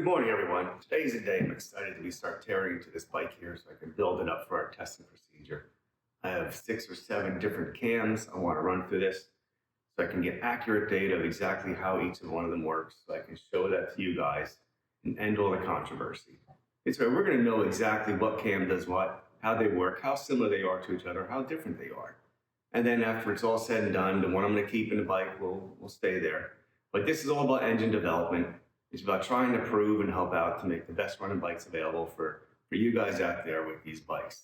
Good morning, everyone. Today's the day I'm excited to start tearing into this bike here so I can build it up for our testing procedure. I have 6 or 7 different cams I want to run through this so I can get accurate data of exactly how each of one of them works so I can show that to you guys and end all the controversy. This way we're going to know exactly what cam does what, how they work, how similar they are to each other, how different they are. And then after it's all said and done, the one I'm going to keep in the bike will stay there. But this is all about engine development. It's about trying to prove and help out to make the best running bikes available for you guys out there with these bikes.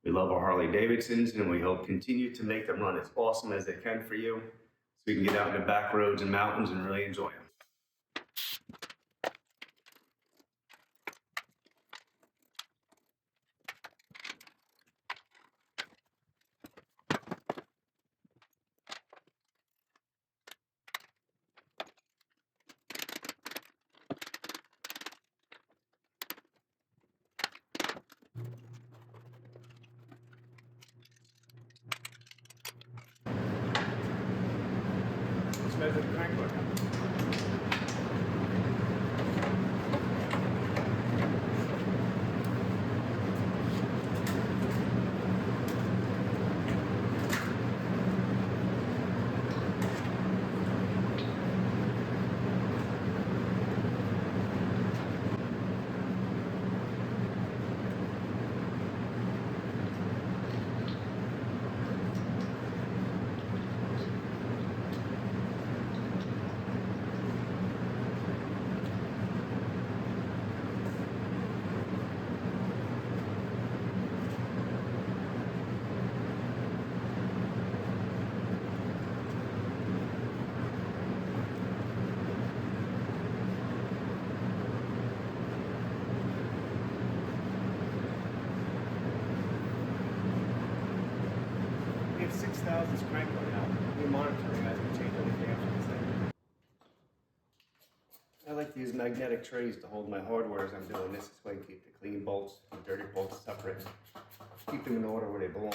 We love our Harley Davidsons, and we hope continue to make them run as awesome as they can for you so you can get out in the back roads and mountains and really enjoy them. Let's measure the crank work. We have 6,000 crank going out. We're monitoring as we change anything after this thing. I like to use magnetic trays to hold my hardware as I'm doing this. This way I keep the clean bolts and dirty bolts separate. Keep them in order where they belong.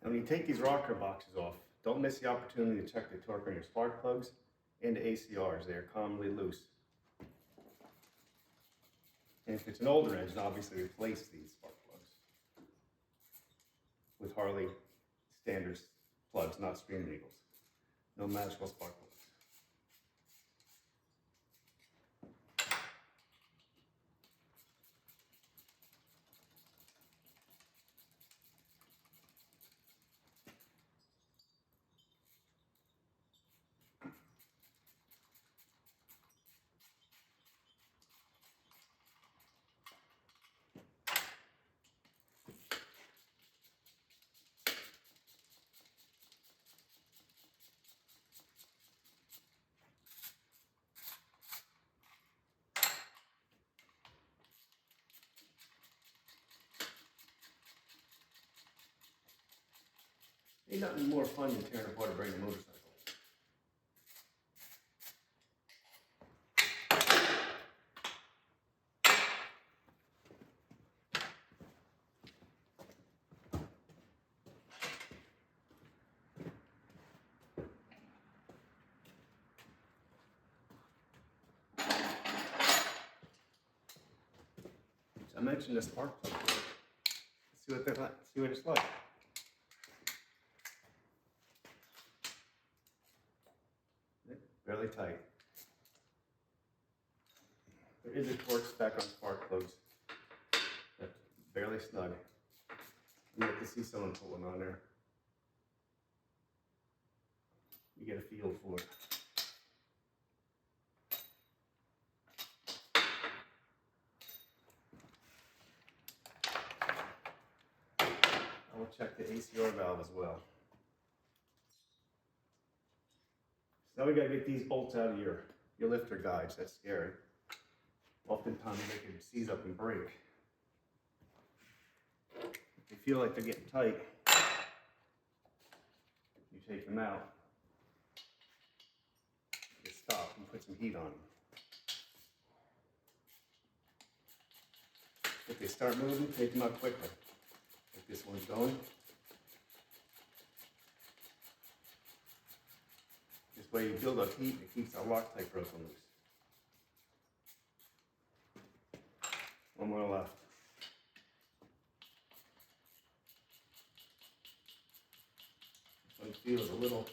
And when you take these rocker boxes off, don't miss the opportunity to check the torque on your spark plugs and the ACRs. They are commonly loose. And if it's an older engine, obviously replace these spark plugs with Harley standard plugs, not Screaming Eagles. No magical spark plugs. Ain't nothing more fun than tearing apart a brand new motorcycle. mentioned the spark plug. Let's see what they're like. See what it's like. Fairly tight. There is a torque spec on spark plugs. That's barely snug. You get to see someone pull one on there. You get a feel for it. I will check the ACR valve as well. So now we gotta get these bolts out of your lifter guides. That's scary. Oftentimes they can seize up and break. If you feel like they're getting tight, you take them out. You stop and put some heat on them. If they start moving, take them out quickly. Like this one's going. This way you build up heat and it keeps that Loctite broken loose. One more left. This one feels a little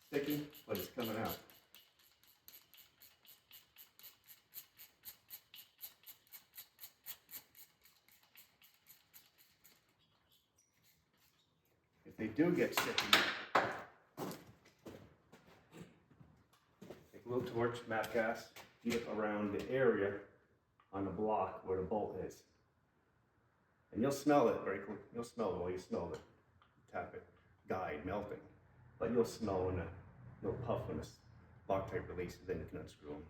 sticky, but it's coming out. If they do get sticky, take a little torch, mat gas, heat it around the area on the block where the bolt is. And you'll smell it very quick. You'll smell it while you smell it. Tap it, guide, melting. But you'll smell when you'll puff when this Loctite releases, then you can unscrew them.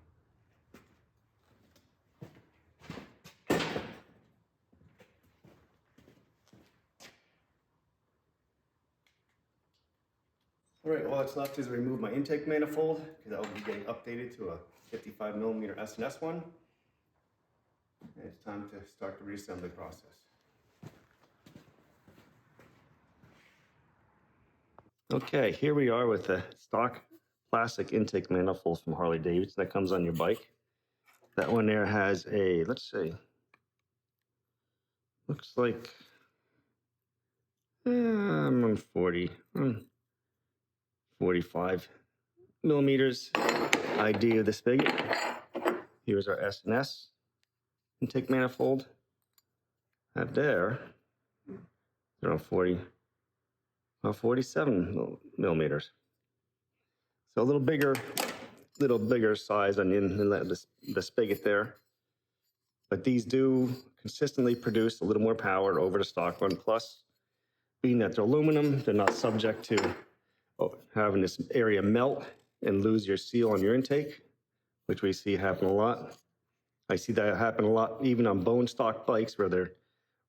All right, all that's left is remove my intake manifold because that will be getting updated to a 55mm S&S one. And it's time to start the reassembly process. Okay, here we are with the stock plastic intake manifold from Harley Davidson that comes on your bike. That one there has a, let's see, looks like 45 millimeters ID of the spigot. Here's our S&S intake manifold. That there, around 47 millimeters. So a little bigger size on the spigot there. But these do consistently produce a little more power over the stock one. Plus, being that they're aluminum, they're not subject to having this area melt and lose your seal on your intake, which we see happen a lot. I see that happen a lot even on bone stock bikes where they're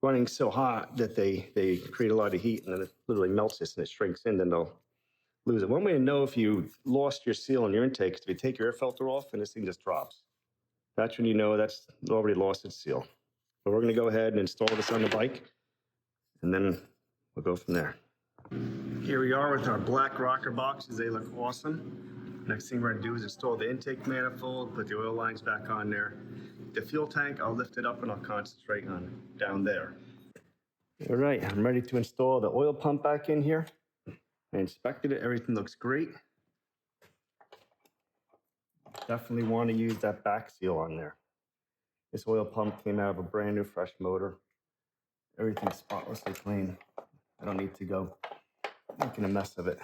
running so hot that they create a lot of heat and then it literally melts this and it shrinks in, then they'll lose it. One way to know if you lost your seal on your intake is if you take your air filter off and this thing just drops. That's when you know that's already lost its seal. So we're gonna go ahead and install this on the bike and then we'll go from there. Here we are with our black rocker boxes. They look awesome. Next thing we're gonna do is install the intake manifold, put the oil lines back on there. The fuel tank, I'll lift it up and I'll concentrate on down there. All right, I'm ready to install the oil pump back in here. I inspected it, everything looks great. Definitely want to use that back seal on there. This oil pump came out of a brand new fresh motor. Everything's spotlessly clean. I don't need to go making a mess of it.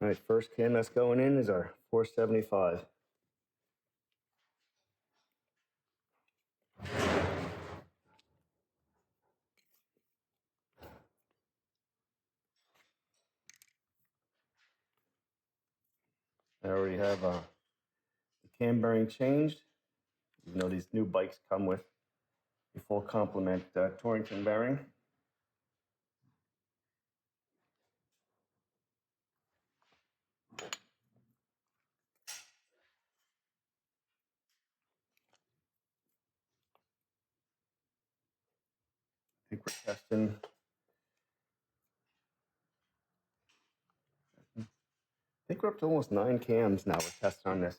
All right, first can that's going in is our 475. I already have the cam bearing changed. You know these new bikes come with a full complement Torrington bearing. think we're testing. I think we're up to almost 9 cams now. We're testing on this.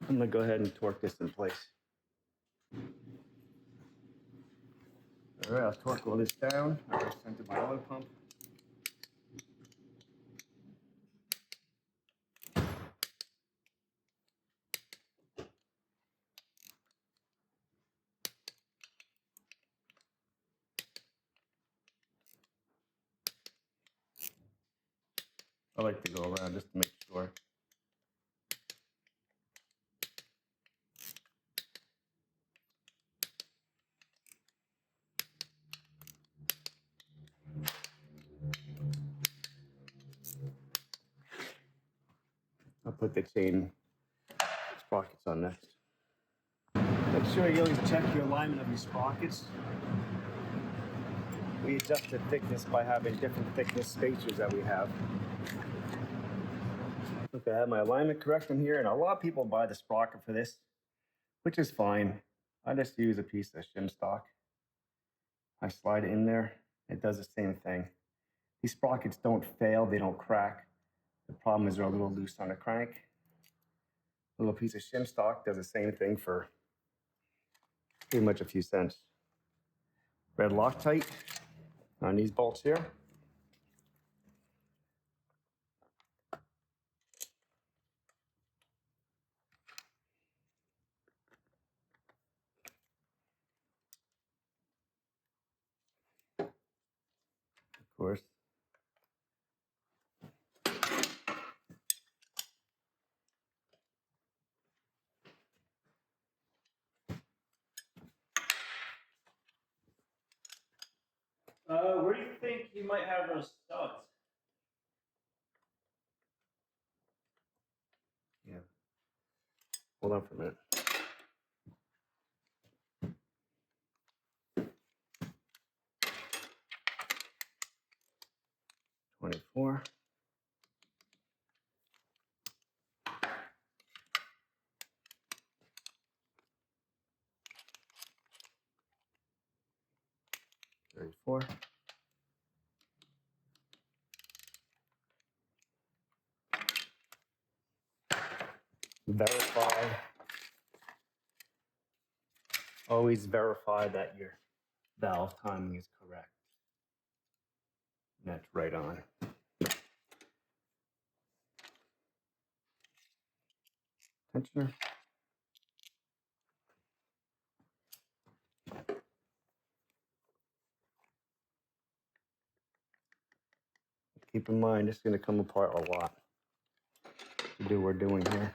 I'm gonna go ahead and torque this in place. All right, I'll torque all this down. I'll just send to my oil pump. I like to go around just to make sure. I'll put the chain sprockets on next. Make sure you always check your alignment of your sprockets. We adjust the thickness by having different thickness spacers that we have. Okay, I have my alignment correct in here, and a lot of people buy the sprocket for this, which is fine. I just use a piece of shim stock. I slide it in there. It does the same thing. These sprockets don't fail, they don't crack. The problem is they're a little loose on the crank. A little piece of shim stock does the same thing for pretty much a few cents. Red Loctite on these bolts here. Of course. Where do you think you might have those studs? Yeah. Hold on for a minute. $24. $34. Verify. Always verify that your valve timing is correct. And that's right on. Tensioner. Keep in mind, it's going to come apart a lot to do what we're doing here.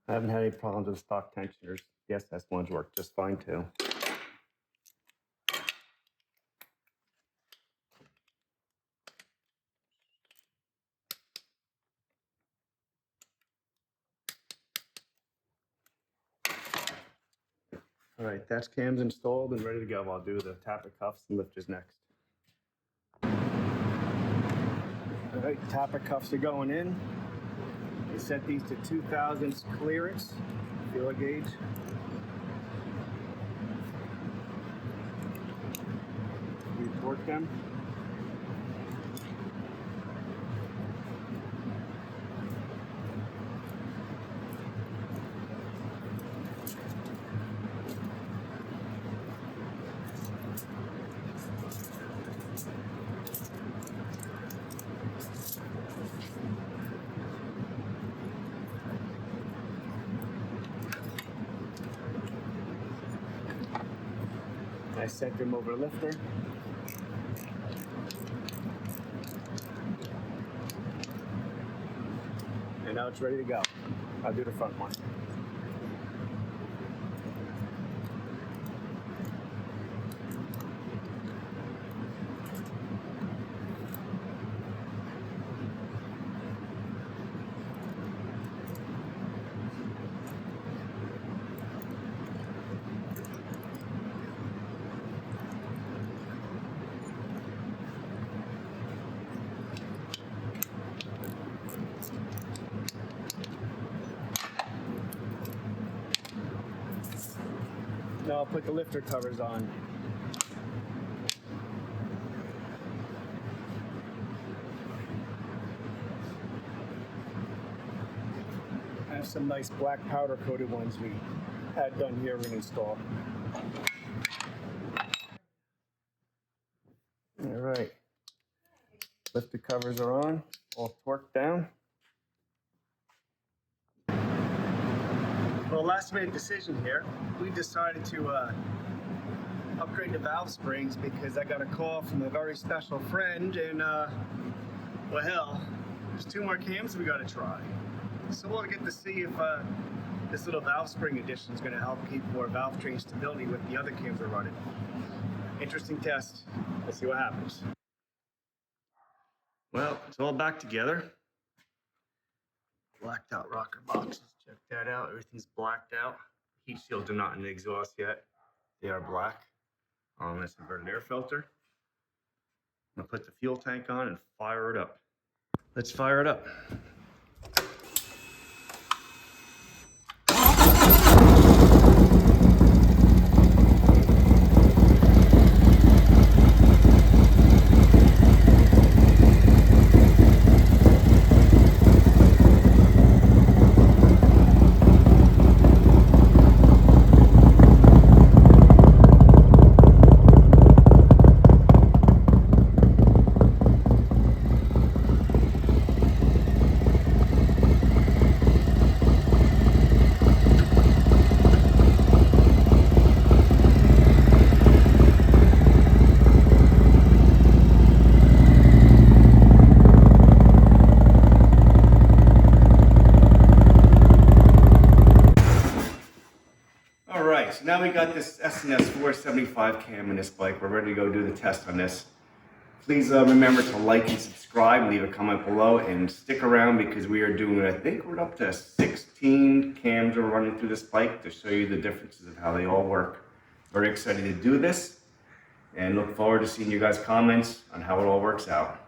I haven't had any problems with stock tensioners. The SS ones work just fine too. All right, that's cams installed and ready to go. I'll do the tappet cuffs and lifters next. All right, tappet cuffs are going in. We set these to 2000 clearance, feeler gauge. We torque them. I sent him over lifter. And now it's ready to go. I'll do the front one. Now I'll put the lifter covers on. I have some nice black powder coated ones we had done here we're gonna install. All right, lifter covers are on, all torqued down. Well, last minute decision here. We decided to upgrade the valve springs because I got a call from a very special friend, and well, hell, there's 2 more cams we got to try. So we'll get to see if this little valve spring addition is going to help keep more valve train stability with the other cams we're running. Interesting test. Let's see what happens. Well, it's all back together. Blacked out rocker boxes. Check that out. Everything's blacked out. Heat shields are not in the exhaust yet. They are black. That's inverted air filter. I'm gonna put the fuel tank on and fire it up. Let's fire it up. So now we got this S&S 475 cam in this bike. We're ready to go do the test on this. Please remember to like and subscribe, leave a comment below, and stick around because we are doing, I think we're up to 16 cams we're running through this bike to show you the differences of how they all work. Very excited to do this and look forward to seeing you guys' comments on how it all works out.